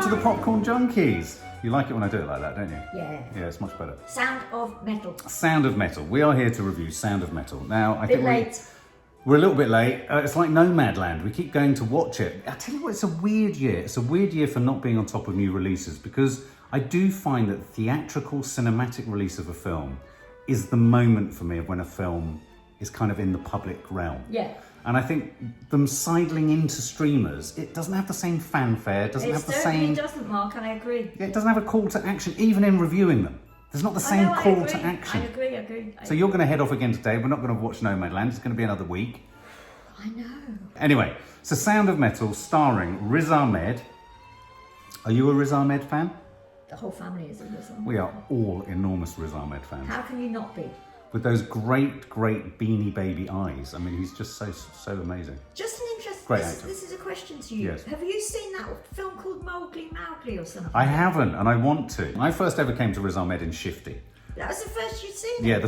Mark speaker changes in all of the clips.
Speaker 1: to the Popcorn Junkies. You like it when I do it like that, don't you?
Speaker 2: Yeah.
Speaker 1: Yeah, it's much better.
Speaker 2: Sound of Metal.
Speaker 1: Sound of Metal. We are here to review Sound of Metal. Now, I think
Speaker 2: late.
Speaker 1: we're a little bit late. It's like Nomadland. We keep going to watch it. I tell you what, it's a weird year. It's a weird year for not being on top of new releases, because I do find that theatrical cinematic release of a film is the moment for me of when a film is kind of in the public realm.
Speaker 2: Yeah.
Speaker 1: And I think them sidling into streamers, it doesn't have the same fanfare, it doesn't have the same...
Speaker 2: It doesn't, Mark, I agree.
Speaker 1: Yeah, it doesn't have a call to action, even in reviewing them. There's not the same call to action.
Speaker 2: I agree.
Speaker 1: So you're going to head off again today. We're not going to watch Nomadland. It's going to be another week.
Speaker 2: I know.
Speaker 1: Anyway, so Sound of Metal starring Riz Ahmed. Are you a Riz Ahmed fan?
Speaker 2: The whole family is a Riz Ahmed.
Speaker 1: We are all enormous Riz Ahmed fans.
Speaker 2: How can you not be?
Speaker 1: With those great Beanie Baby eyes. I mean, he's just so amazing.
Speaker 2: Just an interest.
Speaker 1: Great actor.
Speaker 2: This is a question to you.
Speaker 1: Yes.
Speaker 2: Have you seen that film called Mowgli or something?
Speaker 1: I haven't, and I want to. I first ever came to Riz Ahmed in Shifty.
Speaker 2: That was the first you'd seen.
Speaker 1: Yeah,
Speaker 2: it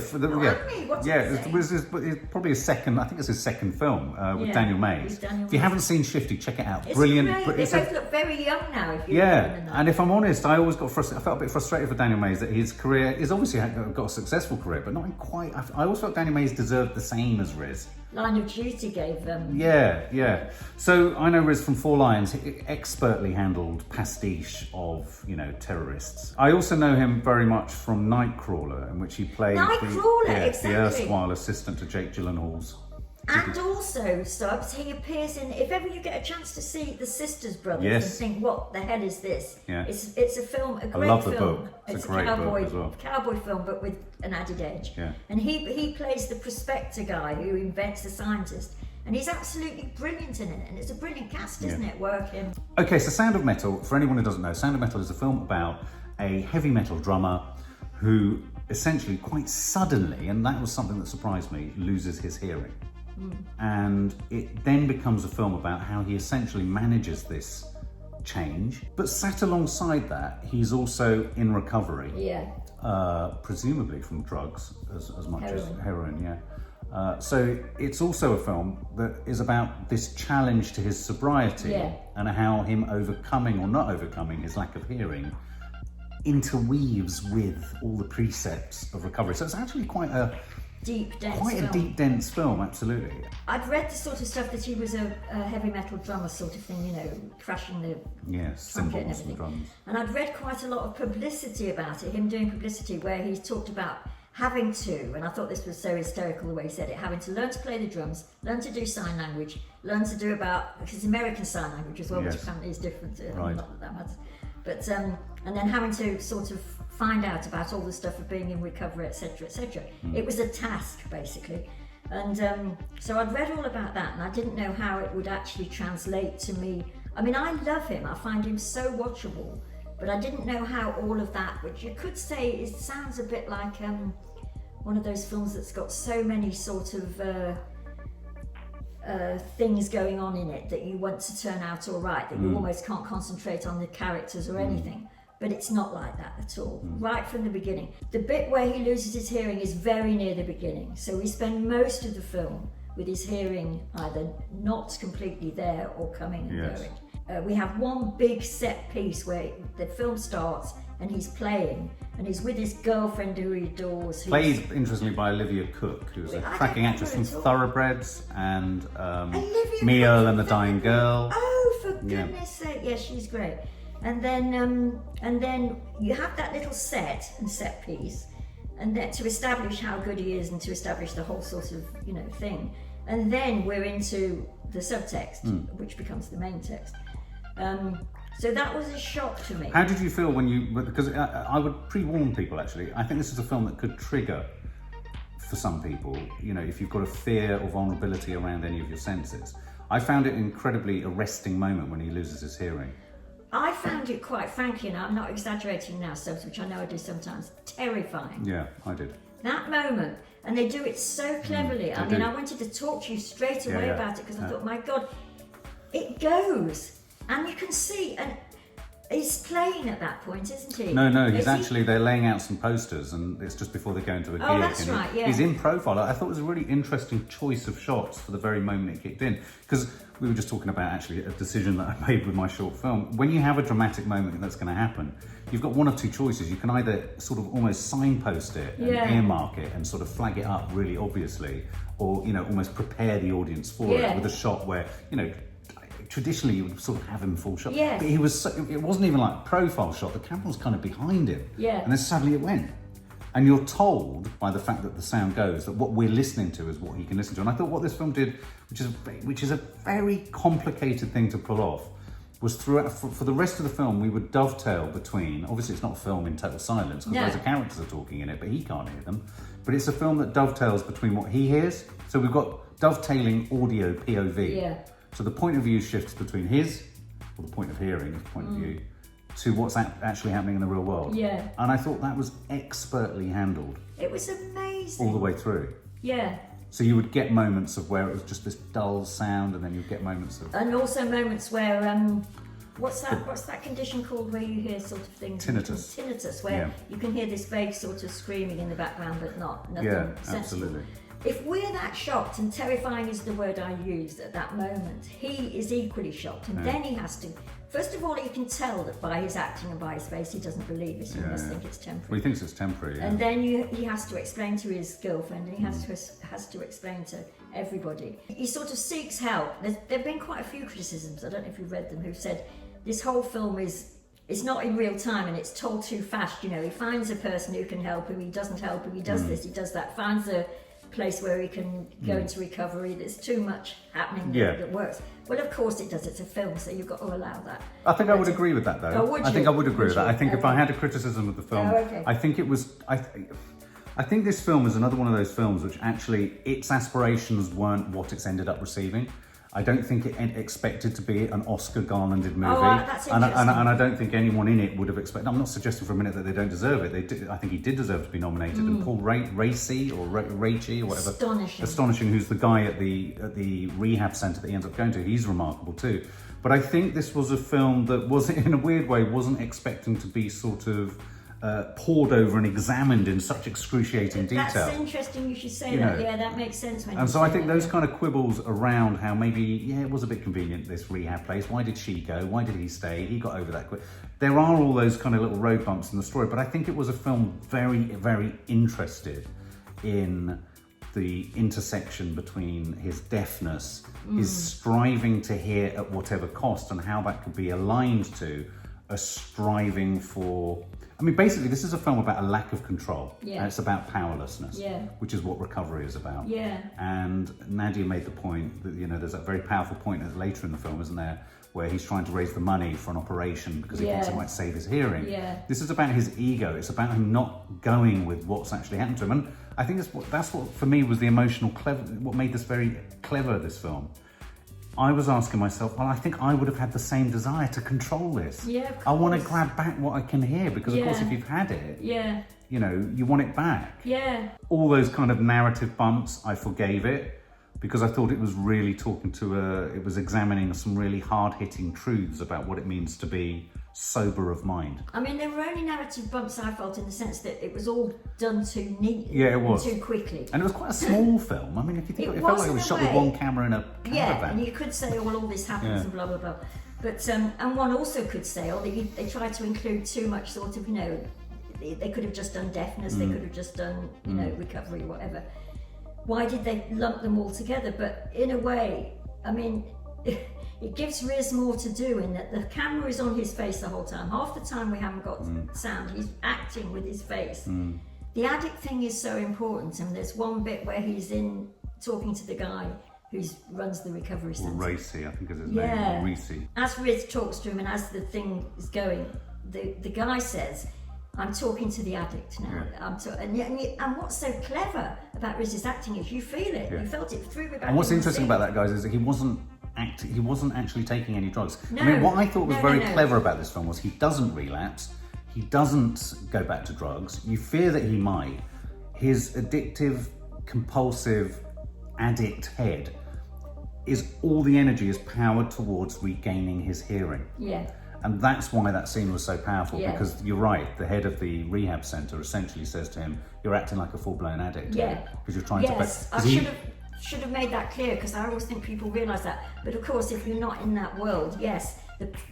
Speaker 1: was probably his second. I think it's his second film with Daniel Mays. If you haven't seen Shifty, check it out.
Speaker 2: It's
Speaker 1: Brilliant.
Speaker 2: Great. They both look very young now. If you
Speaker 1: and if I'm honest, I always got frustrated. I felt a bit frustrated for Daniel Mays that his career is obviously got a successful career, but not in quite. I always felt Daniel Mays deserved the same as Riz.
Speaker 2: Line of Duty gave them.
Speaker 1: Yeah. So I know Riz from Four Lions. He expertly handled pastiche of, terrorists. I also know him very much from Nightcrawler, in which he played the erstwhile assistant to Jake Gyllenhaal's.
Speaker 2: And also, Stubbs, he appears in, if ever you get a chance to see The Sisters Brothers and think, what the hell is this?
Speaker 1: Yeah.
Speaker 2: It's a film, a great film.
Speaker 1: I love the book. It's a great book as well.
Speaker 2: Cowboy film, but with an added edge.
Speaker 1: Yeah.
Speaker 2: And he plays the prospector guy who invents the scientist. And he's absolutely brilliant in it. And it's a brilliant cast, isn't it, working?
Speaker 1: Okay, so Sound of Metal, for anyone who doesn't know, Sound of Metal is a film about a heavy metal drummer who essentially quite suddenly, and that was something that surprised me, loses his hearing. And it then becomes a film about how he essentially manages this change. But sat alongside that, he's also in recovery.
Speaker 2: Yeah.
Speaker 1: Presumably from drugs as much as heroin, so it's also a film that is about this challenge to his sobriety and how him overcoming or not overcoming his lack of hearing interweaves with all the precepts of recovery. So it's actually quite a
Speaker 2: deep,
Speaker 1: dense film, absolutely.
Speaker 2: I'd read the sort of stuff that he was a heavy metal drummer sort of thing, crashing the trumpet and everything.
Speaker 1: Drums.
Speaker 2: And I'd read quite a lot of publicity about it, him doing publicity where he's talked about having to, and I thought this was so hysterical the way he said it, having to learn to play the drums, learn to do sign language, learn to do because American Sign Language as well, which apparently is different. Not that much. But, and then having to sort of find out about all the stuff of being in recovery, etc., etc. It was a task, basically. And so I'd read all about that, and I didn't know how it would actually translate to me. I mean, I love him. I find him so watchable, but I didn't know how all of that, which you could say it sounds a bit like one of those films that's got so many sort of things going on in it that you want to turn out all right, that you almost can't concentrate on the characters or anything. But it's not like that at all, right from the beginning. The bit where he loses his hearing is very near the beginning. So we spend most of the film with his hearing either not completely there or coming and going. We have one big set piece where the film starts and he's playing and he's with his girlfriend who he adores.
Speaker 1: Played, interestingly, by Olivia Cooke, who's a cracking actress from Thoroughbreds and Mio and the Dying Girl.
Speaker 2: Oh, for goodness sake, yeah, she's great. And then you have that little set piece, and then to establish how good he is and to establish the whole sort of thing. And then we're into the subtext, which becomes the main text. So that was a shock to me.
Speaker 1: How did you feel when because I would pre-warn people actually, I think this is a film that could trigger for some people, if you've got a fear or vulnerability around any of your senses. I found it an incredibly arresting moment when he loses his hearing.
Speaker 2: I found it, quite frankly, and I'm not exaggerating now, Stubbs, which I know I do sometimes, terrifying.
Speaker 1: Yeah, I did.
Speaker 2: That moment, and they do it so cleverly. I wanted to talk to you straight away about it because I thought, my God, it goes, and you can see, and He's playing at that point, isn't he?
Speaker 1: No, they're laying out some posters, and it's just before they go into a gig.
Speaker 2: Oh, that's right, yeah.
Speaker 1: He's in profile. I thought it was a really interesting choice of shots for the very moment it kicked in. Because we were just talking about actually a decision that I made with my short film. When you have a dramatic moment that's going to happen, you've got one of two choices. You can either sort of almost signpost it and earmark it and sort of flag it up really obviously, or, you know, almost prepare the audience for it with a shot where, you know, traditionally you would sort of have him full shot.
Speaker 2: Yes.
Speaker 1: But it wasn't even like a profile shot. The camera was kind of behind him.
Speaker 2: Yeah.
Speaker 1: And then suddenly it went. And you're told by the fact that the sound goes that what we're listening to is what he can listen to. And I thought what this film did, which is a very complicated thing to pull off, was throughout, for the rest of the film, we would dovetail between, obviously it's not a film in total silence, because loads of characters are talking in it, but he can't hear them. But it's a film that dovetails between what he hears. So we've got dovetailing audio POV.
Speaker 2: Yeah.
Speaker 1: So the point of view shifts between his, or the point of hearing, his point of view, to what's actually happening in the real world.
Speaker 2: Yeah.
Speaker 1: And I thought that was expertly handled.
Speaker 2: It was amazing.
Speaker 1: All the way through.
Speaker 2: Yeah.
Speaker 1: So you would get moments of where it was just this dull sound, and then you'd get moments of...
Speaker 2: And also moments where, what's that condition called where you hear sort of things?
Speaker 1: Tinnitus.
Speaker 2: Tinnitus, where you can hear this vague sort of screaming in the background, but nothing sensible.
Speaker 1: Absolutely.
Speaker 2: If we're that shocked, and terrifying is the word I used at that moment, he is equally shocked, and then he has to... First of all, you can tell that by his acting and by his face, he doesn't believe it. He must think it's temporary.
Speaker 1: Well, he thinks it's temporary,
Speaker 2: And then he has to explain to his girlfriend, and he has to explain to everybody. He sort of seeks help. There have been quite a few criticisms, I don't know if you've read them, who've said this whole film is not in real time and it's told too fast. You know, he finds a person who can help him, he doesn't help him, he does this, he does that, finds a place where he can go into recovery. There's too much happening that works. Well, of course it does. It's a film, so you've got to allow that.
Speaker 1: I think I would agree with that, though.
Speaker 2: Oh, would you?
Speaker 1: I think I would agree with that. I think if I had a criticism of the film, I think it was... I think this film is another one of those films which actually, its aspirations weren't what it's ended up receiving. I don't think it expected to be an Oscar-garlanded movie.
Speaker 2: Oh, that's interesting.
Speaker 1: And I don't think anyone in it would have expected... I'm not suggesting for a minute that they don't deserve it. I think he did deserve to be nominated. And Paul Raci, or Raci, or whatever... Astonishing, who's the guy at the rehab centre that he ends up going to. He's remarkable too. But I think this was a film that was, in a weird way, wasn't expecting to be sort of... poured over and examined in such excruciating detail.
Speaker 2: That's interesting you should say that. Yeah, that makes sense.
Speaker 1: And so I think those kind of quibbles around how maybe, it was a bit convenient, this rehab place. Why did she go? Why did he stay? He got over that quick. There are all those kind of little road bumps in the story, but I think it was a film very, very interested in the intersection between his deafness, his striving to hear at whatever cost, and how that could be aligned to a striving for... I mean, basically, this is a film about a lack of control.
Speaker 2: Yeah.
Speaker 1: And it's about powerlessness, which is what recovery is about.
Speaker 2: Yeah.
Speaker 1: And Nadia made the point that, there's that very powerful point later in the film, isn't there, where he's trying to raise the money for an operation because he thinks it might save his hearing.
Speaker 2: Yeah.
Speaker 1: This is about his ego. It's about him not going with what's actually happened to him. And I think that's what for me, was the emotional what made this very clever, this film. I was asking myself, well, I think I would have had the same desire to control this.
Speaker 2: Yeah, of course.
Speaker 1: I want to grab back what I can hear, because of course if you've had it, you want it back.
Speaker 2: Yeah.
Speaker 1: All those kind of narrative bumps, I forgave it, because I thought it was really it was examining some really hard-hitting truths about what it means to be sober of mind.
Speaker 2: I mean, there were only narrative bumps I felt, in the sense that it was all done too neatly.
Speaker 1: Yeah, it was.
Speaker 2: Too quickly.
Speaker 1: And it was quite a small film. I mean, if you think it felt like it was shot with one camera in a caravan.
Speaker 2: Yeah, and you could say, well, all this happens and blah, blah, blah. But, and one also could say, they tried to include too much sort of, they could have just done deafness, they could have just done, recovery, whatever. Why did they lump them all together? But in a way, I mean... It gives Riz more to do, in that the camera is on his face the whole time. Half the time we haven't got sound, he's acting with his face. The addict thing is so important, and there's one bit where he's talking to the guy who runs the recovery centre.
Speaker 1: Raci, I think is his name, or Raci.
Speaker 2: As Riz talks to him, and as the thing is going, the guy says, I'm talking to the addict now. And what's so clever about Riz's acting is you feel it. You felt it through the back.
Speaker 1: And what's interesting about that, guys, is that he wasn't actually taking any drugs.
Speaker 2: No,
Speaker 1: I mean, what I thought was very clever about this film was he doesn't relapse, he doesn't go back to drugs. You fear that he might. His addictive, compulsive, addict head all the energy is powered towards regaining his hearing.
Speaker 2: Yeah.
Speaker 1: And that's why that scene was so powerful,
Speaker 2: Yeah.
Speaker 1: because you're right, the head of the rehab centre essentially says to him, you're acting like a full-blown addict.
Speaker 2: Yeah.
Speaker 1: Because you're trying
Speaker 2: Yes,
Speaker 1: to...
Speaker 2: I should have made that clear, because I always think people realise that. But of course, if you're not in that world, yes,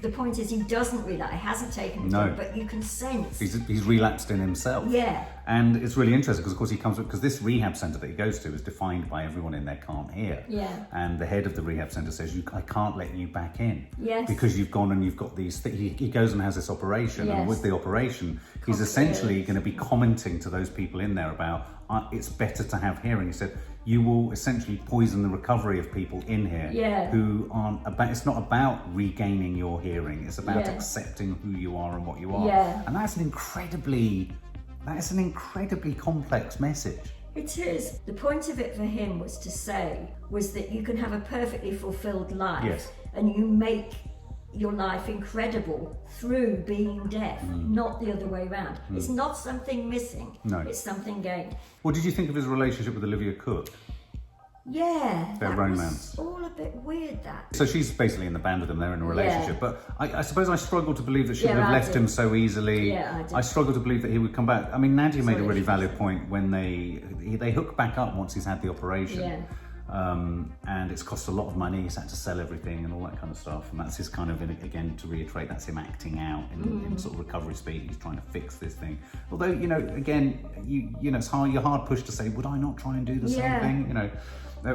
Speaker 2: the point is he doesn't realise, he hasn't taken it,
Speaker 1: No.
Speaker 2: but you can sense.
Speaker 1: He's relapsed in himself.
Speaker 2: Yeah.
Speaker 1: And it's really interesting because, of course, he comes because this rehab centre that he goes to is defined by everyone in there can't hear.
Speaker 2: Yeah.
Speaker 1: And the head of the rehab centre says, I can't let you back in.
Speaker 2: Yes.
Speaker 1: Because you've gone and you've got these... He goes and has this operation.
Speaker 2: Yes.
Speaker 1: And with the operation, he's essentially going to be commenting to those people in there about, it's better to have hearing. He said, you will essentially poison the recovery of people in here who aren't about... It's not about regaining your hearing. It's about accepting who you are and what you are.
Speaker 2: Yeah.
Speaker 1: And that's an incredibly complex message.
Speaker 2: It is. The point of it for him was that you can have a perfectly fulfilled life,
Speaker 1: Yes.
Speaker 2: and you make your life incredible through being deaf, not the other way around. It's not something missing,
Speaker 1: No.
Speaker 2: it's something gained.
Speaker 1: What did you think of his relationship with Olivia Cooke?
Speaker 2: Yeah,
Speaker 1: Their
Speaker 2: that
Speaker 1: romance.
Speaker 2: was all a bit weird, that.
Speaker 1: So she's basically in the band with him, they're in a relationship, but I suppose I struggle to believe that she would
Speaker 2: Yeah,
Speaker 1: have
Speaker 2: I
Speaker 1: left
Speaker 2: did.
Speaker 1: him so easily.
Speaker 2: Yeah, I did.
Speaker 1: I struggle to believe that he would come back. I mean, Nadia made a
Speaker 2: Sorry.
Speaker 1: really valid point when they hook back up once he's had the operation.
Speaker 2: Yeah.
Speaker 1: And it's cost a lot of money, he's had to sell everything and all that kind of stuff, and that's his kind of, again, to reiterate, that's him acting out in sort of recovery speed. He's trying to fix this thing, although, again, it's hard, you're hard pushed to say, would I not try and do the same thing?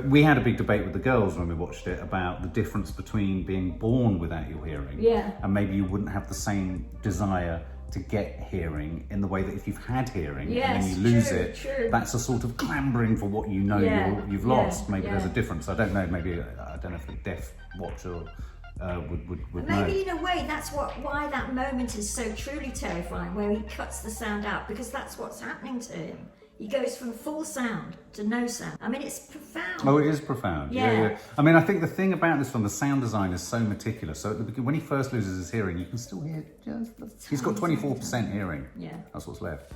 Speaker 1: We had a big debate with the girls when we watched it about the difference between being born without your hearing and maybe you wouldn't have the same desire to get hearing in the way that if you've had hearing and then you lose it, that's a sort of clambering for what you've lost. Maybe there's a difference. I don't know. Maybe I don't know if a deaf watcher would know.
Speaker 2: Maybe in a way that's why that moment is so truly terrifying, where he cuts the sound out, because that's what's happening to him. He goes from full sound to no sound. I mean, it's profound.
Speaker 1: Oh, it is profound. Yeah. I mean, I think the thing about this film, the sound design is so meticulous. So at the beginning, when he first loses his hearing, you can still hear he's got 24% hearing.
Speaker 2: Yeah.
Speaker 1: That's what's left.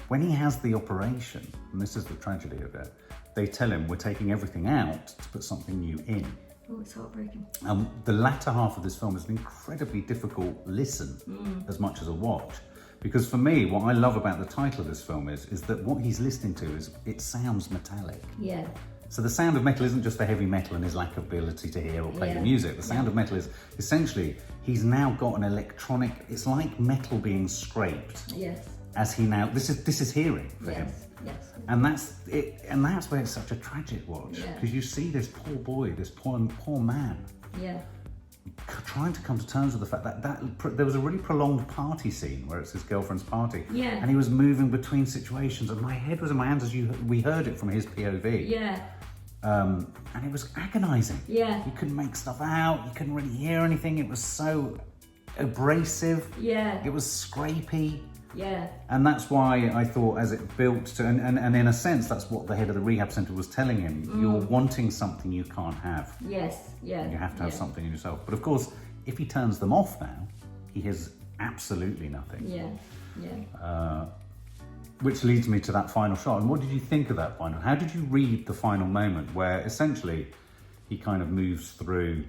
Speaker 1: When he has the operation, and this is the tragedy of it, they tell him, we're taking everything out to put something new in.
Speaker 2: Oh, it's heartbreaking.
Speaker 1: The latter half of this film is an incredibly difficult listen as much as a watch. Because for me, what I love about the title of this film is that what he's listening to it sounds metallic.
Speaker 2: Yeah.
Speaker 1: So the sound of metal isn't just the heavy metal and his lack of ability to hear or play the music. The sound of metal is essentially, he's now got an electronic, it's like metal being scraped.
Speaker 2: Yes.
Speaker 1: As he now, this is hearing for him.
Speaker 2: Yes.
Speaker 1: And that's it, and that's where it's such a tragic watch. Because you see this poor boy, this poor man.
Speaker 2: Yeah.
Speaker 1: Trying to come to terms with the fact that there was a really prolonged party scene where it's his girlfriend's party, and he was moving between situations, and my head was in my hands as we heard it from his POV.
Speaker 2: Yeah.
Speaker 1: And it was agonising.
Speaker 2: Yeah.
Speaker 1: You couldn't make stuff out. You couldn't really hear anything. It was so abrasive.
Speaker 2: Yeah.
Speaker 1: It was scrapey.
Speaker 2: Yeah.
Speaker 1: And that's why I thought, as it built to, and in a sense, that's what the head of the rehab centre was telling him. You're wanting something you can't have.
Speaker 2: Yes. Yeah.
Speaker 1: You have to have something in yourself. But of course, if he turns them off now, he has absolutely nothing.
Speaker 2: Yeah. Yeah.
Speaker 1: Which leads me to that final shot. And what did you think of that final? How did you read the final moment where essentially he kind of moves through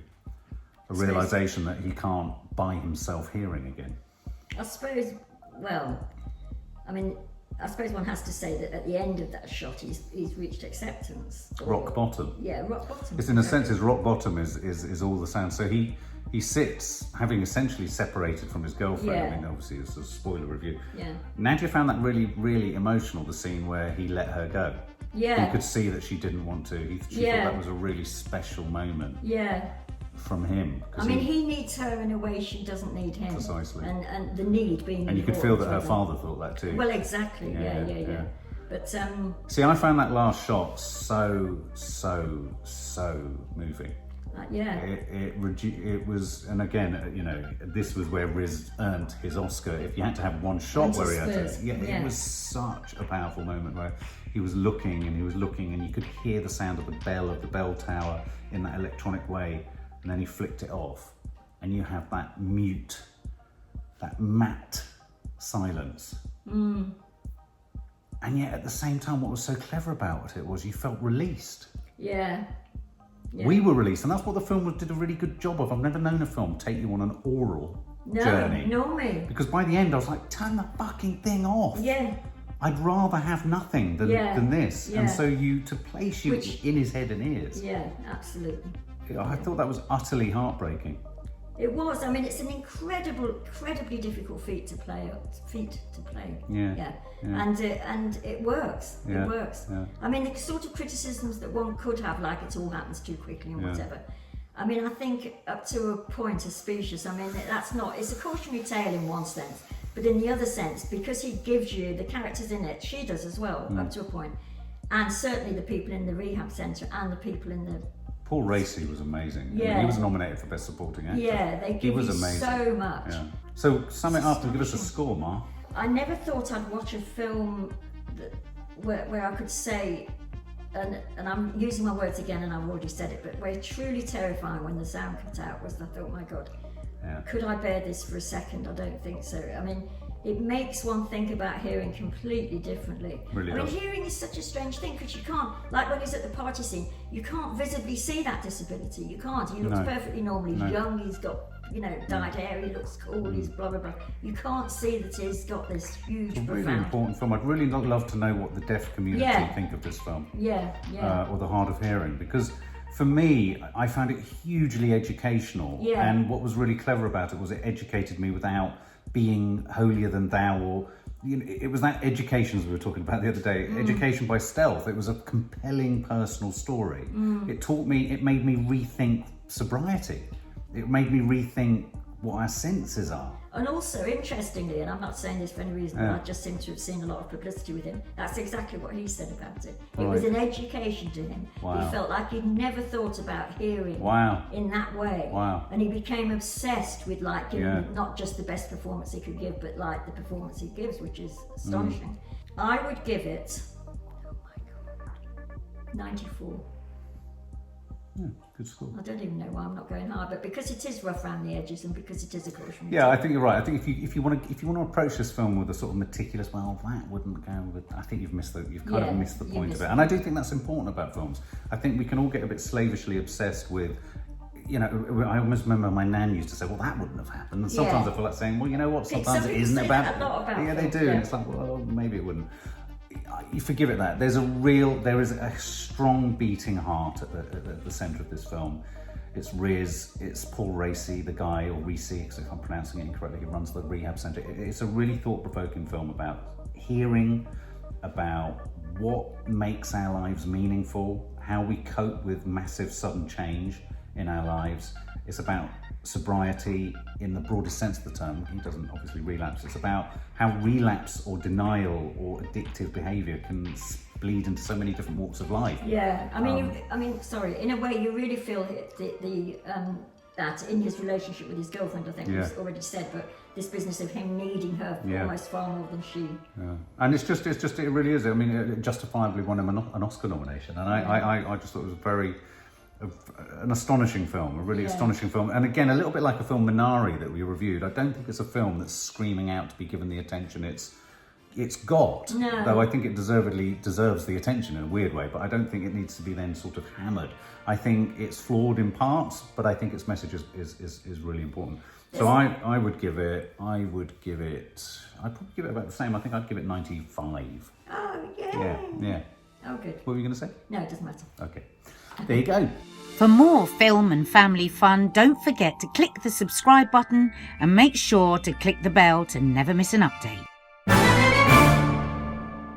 Speaker 1: a realisation that he can't buy himself hearing again?
Speaker 2: I suppose, I suppose one has to say that at the end of that shot, he's reached acceptance.
Speaker 1: Rock bottom.
Speaker 2: Yeah, rock bottom.
Speaker 1: It's in a sense, his rock bottom is all the sound. So he sits, having essentially separated from his girlfriend. I mean, obviously, it's a spoiler review.
Speaker 2: Yeah.
Speaker 1: Nadia found that really, really emotional, the scene where he let her go.
Speaker 2: Yeah.
Speaker 1: He could see that she didn't want to. She thought that was a really special moment.
Speaker 2: Yeah.
Speaker 1: From him.
Speaker 2: I mean, he needs her in a way she doesn't need him.
Speaker 1: Precisely.
Speaker 2: And the need being.
Speaker 1: And you could feel that her father thought that too.
Speaker 2: Well, exactly. Yeah. But
Speaker 1: see, I found that last shot so moving. It was, and again, this was where Riz earned his Oscar. If you had to have one shot where he had to, it was such a powerful moment where he was looking, and you could hear the sound of the bell tower in that electronic way. And then he flicked it off, and you have that matte silence. And yet at the same time, what was so clever about it was you felt released.
Speaker 2: Yeah.
Speaker 1: We were released, and that's what the film did a really good job of. I've never known a film take you on an oral journey.
Speaker 2: Nor me.
Speaker 1: Because by the end I was like, turn the fucking thing off.
Speaker 2: Yeah.
Speaker 1: I'd rather have nothing than this.
Speaker 2: Yeah.
Speaker 1: And so to place you in his head and ears.
Speaker 2: Yeah, absolutely.
Speaker 1: I thought that was utterly heartbreaking.
Speaker 2: It was. I mean, it's an incredibly difficult feat to play.
Speaker 1: Yeah.
Speaker 2: And it works.
Speaker 1: Yeah.
Speaker 2: It works.
Speaker 1: Yeah.
Speaker 2: I mean, the sort of criticisms that one could have, like it all happens too quickly and whatever. I mean, I think up to a point are specious. I mean, it's a cautionary tale in one sense, but in the other sense, because he gives you the characters in it, she does as well, up to a point, and certainly the people in the rehab centre and the people in the...
Speaker 1: Paul Raci was amazing.
Speaker 2: Yeah.
Speaker 1: I mean, he was nominated for Best Supporting Actor.
Speaker 2: Yeah, they give you so much.
Speaker 1: Yeah. So sum it up and give us a score, Mar.
Speaker 2: I never thought I'd watch a film where I could say, and I'm using my words again and I've already said it, but where truly terrifying when the sound cut out was, I thought, my God, could I bear this for a second? I don't think so. I mean, it makes one think about hearing completely differently.
Speaker 1: Really
Speaker 2: I mean,
Speaker 1: does.
Speaker 2: hearing is such a strange thing because you can't, like when he's at the party scene, you can't visibly see that disability. You can't. He looks perfectly normal. He's young. He's got, dyed hair. He looks cool. He's blah blah blah. You can't see that he's got this huge,
Speaker 1: It's a really
Speaker 2: profound...
Speaker 1: important film. I'd really love to know what the deaf community think of this film. Or the hard of hearing, because for me, I found it hugely educational.
Speaker 2: Yeah.
Speaker 1: And what was really clever about it was it educated me without being holier than thou, or it was that education, as we were talking about the other day, education by stealth. It was a compelling personal story. It made me rethink sobriety. It made me rethink what our senses are.
Speaker 2: And also, interestingly, and I'm not saying this for any reason, but I just seem to have seen a lot of publicity with him, that's exactly what he said about it. It was an education to him.
Speaker 1: Wow.
Speaker 2: He felt like he'd never thought about hearing in that way.
Speaker 1: Wow.
Speaker 2: And he became obsessed with giving not just the best performance he could give, but the performance he gives, which is astonishing. I would give it, 94.
Speaker 1: Yeah, good score.
Speaker 2: I don't even know why I'm not going high, but because it is rough around the edges and because it is a cautionary
Speaker 1: Yeah, I think you're right. I think if you want to approach this film with a sort of meticulous, that wouldn't go with. I think you've kind of missed the point of it, and I do think that's important about films. I think we can all get a bit slavishly obsessed with. I almost remember my nan used to say, "Well, that wouldn't have happened," and sometimes I feel like saying, "Well, you know what? Sometimes it isn't about." Yeah, they do, and it's like, well, maybe it wouldn't. You forgive it that. There is a strong beating heart at the centre of this film. It's Riz, it's Paul Raci, the guy, or Raci, because if I'm pronouncing it incorrectly, he runs the rehab centre. It's a really thought-provoking film about hearing, about what makes our lives meaningful, how we cope with massive sudden change in our lives. It's about sobriety in the broadest sense of the term. He doesn't obviously relapse. It's about how relapse or denial or addictive behaviour can bleed into so many different walks of life.
Speaker 2: Yeah, I mean, sorry. In a way, you really feel that in his relationship with his girlfriend. I think it was already said, but this business of him needing her almost far more than she.
Speaker 1: Yeah, and it really is. I mean, it justifiably won him an Oscar nomination, and I just thought it was an astonishing film, a really astonishing film. And again, a little bit like a film Minari that we reviewed, I don't think it's a film that's screaming out to be given the attention it's got.
Speaker 2: No.
Speaker 1: Though I think it deserves the attention in a weird way, but I don't think it needs to be then sort of hammered. I think it's flawed in parts, but I think its message is really important. So I would give it, I'd probably give it about the same. I think I'd give it 95.
Speaker 2: Oh, yeah.
Speaker 1: Yeah.
Speaker 2: Oh, good.
Speaker 1: What were you going to say?
Speaker 2: No, it doesn't matter.
Speaker 1: Okay. There you go.
Speaker 3: For more film and family fun, don't forget to click the subscribe button and make sure to click the bell to never miss an update.